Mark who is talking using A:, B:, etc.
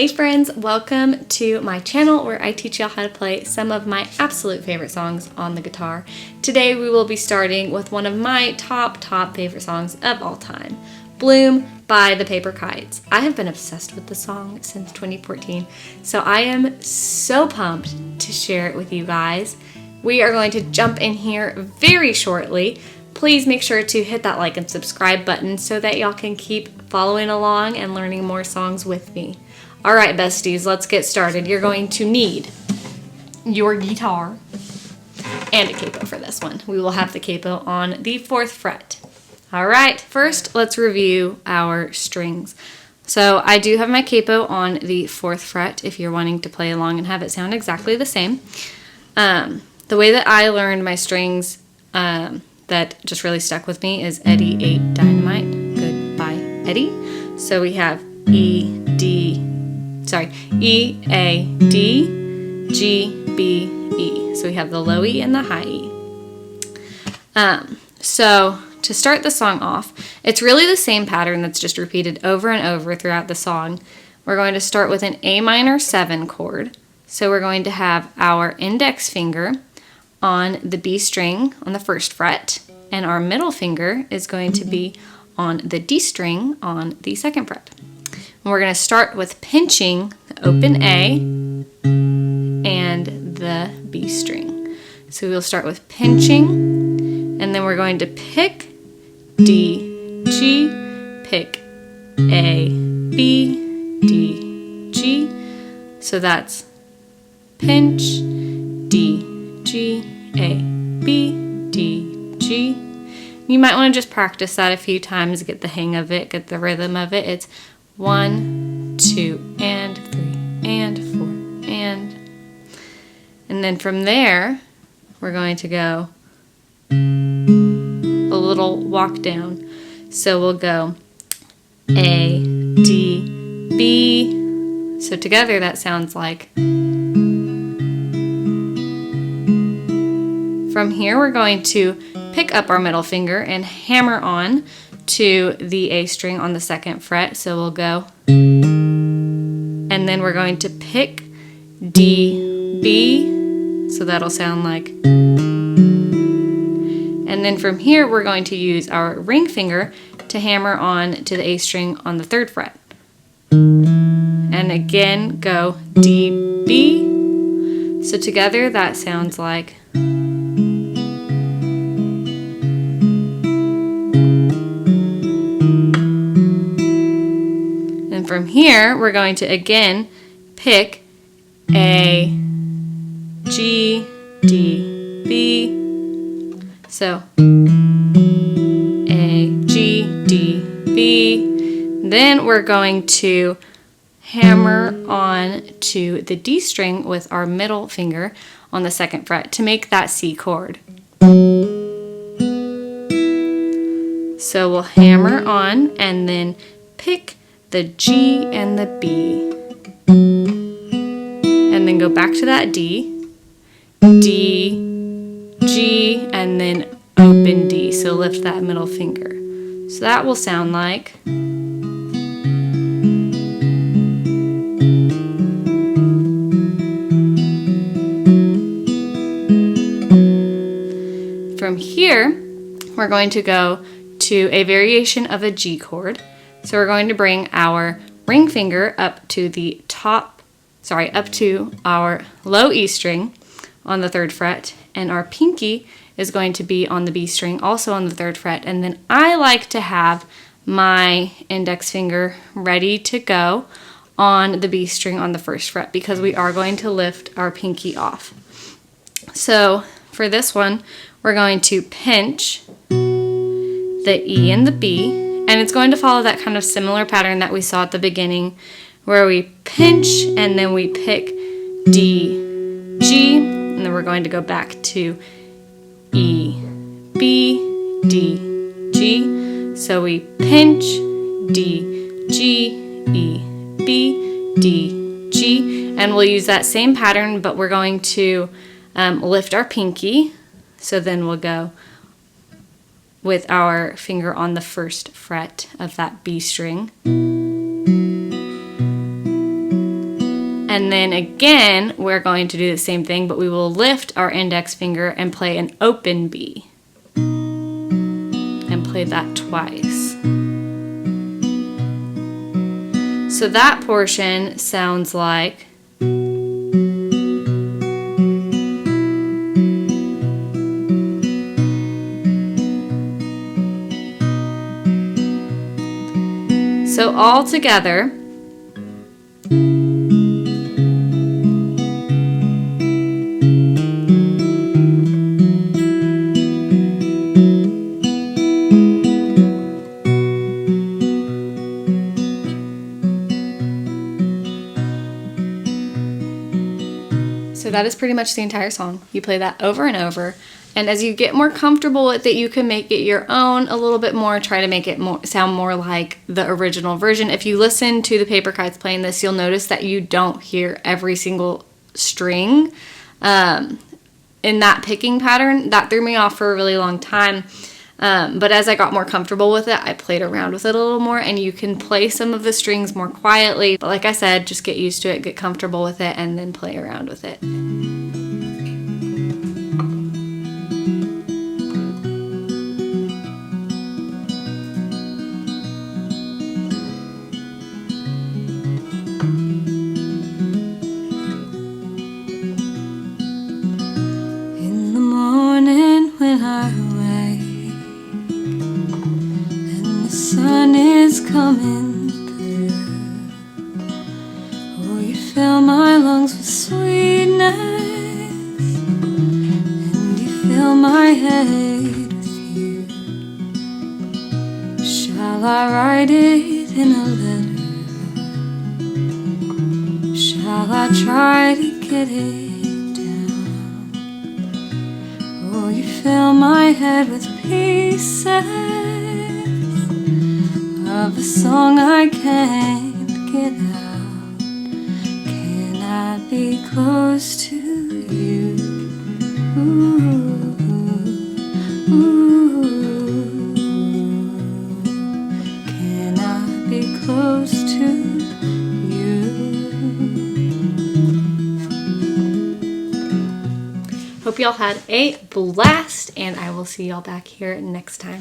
A: Hey friends, welcome to my channel where I teach y'all how to play some of my absolute favorite songs on the guitar. Today we will be starting with one of my top favorite songs of all time, Bloom by the Paper Kites. I have been obsessed with the song since 2014, so I am so pumped to share it with you guys. We are going to jump in here very shortly. Please make sure to hit that like and subscribe button so that y'all can keep following along and learning more songs with me. All right, besties, let's get started. You're going to need your guitar and a capo for this one. We will have the capo on the 4th fret. All right, first let's review our strings. So I do have my capo on the 4th fret if you're wanting to play along and have it sound exactly the same. The way that I learned my strings that just really stuck with me is Eddie ate dynamite, goodbye Eddie. So we have E, A, D, G, B, E. So we have the low E and the high E. So to start the song off, it's really the same pattern that's just repeated over and over throughout the song. We're going to start with an A minor 7 chord. So we're going to have our index finger on the B string on the 1st fret, and our middle finger is going to be on the D string on the 2nd fret. And we're going to start with pinching the open A and the B string. So we'll start with pinching, and then we're going to pick D, G, pick A, B, D, G. So that's pinch, D, G, A, B, D, G. You might want to just practice that a few times, get the hang of it, get the rhythm of it. It's 1, 2, and 3, and 4, and then from there, we're going to go a little walk down. So we'll go A, D, B. So together that sounds like. From here, we're going to pick up our middle finger and hammer on to the A string on the 2nd fret. So we'll go, and then we're going to pick D, B. So that'll sound like. And then from here, we're going to use our ring finger to hammer on to the A string on the 3rd fret. And again, go D, B. So together, that sounds like. And from here, we're going to again pick A, G, D, B. So A, G, D, B. Then we're going to hammer on to the D string with our middle finger on the 2nd fret to make that C chord. So we'll hammer on and then pick the G and the B. And then go back to that D, D, G, and then open D. So lift that middle finger. So that will sound like. From here, we're going to go to a variation of a G chord. So we're going to bring our ring finger up to our low E string on the 3rd fret, and our pinky is going to be on the B string, also on the 3rd fret. And then I like to have my index finger ready to go on the B string on the 1st fret because we are going to lift our pinky off. So for this one, we're going to pinch the E and the B, and it's going to follow that kind of similar pattern that we saw at the beginning where we pinch and then we pick D, G, and then we're going to go back to E, B, D, G. So we pinch D, G, E, B, D, G, and we'll use that same pattern, but we're going to lift our pinky. So then we'll go with our finger on the 1st fret of that B string. And then again, we're going to do the same thing, but we will lift our index finger and play an open B. And play that twice. So that portion sounds like so all together. So that is pretty much the entire song. You play that over and over. And as you get more comfortable with it, you can make it your own a little bit more. Try to make it sound more like the original version. If you listen to the Paper Kites playing this, you'll notice that you don't hear every single string in that picking pattern. That threw me off for a really long time. But as I got more comfortable with it, I played around with it a little more, and you can play some of the strings more quietly. But like I said, just get used to it, get comfortable with it, and then play around with it. In the morning when I wake and the sun is coming through, oh, you fill my lungs with sweetness, and you fill my head with you. Shall I write it in a letter? Shall I try to get it down? Oh, you fill my head with pieces of a song I can't get out. Can I be close to you? Ooh, ooh. Can I be close to you? Hope y'all had a blast, and I will see y'all back here next time.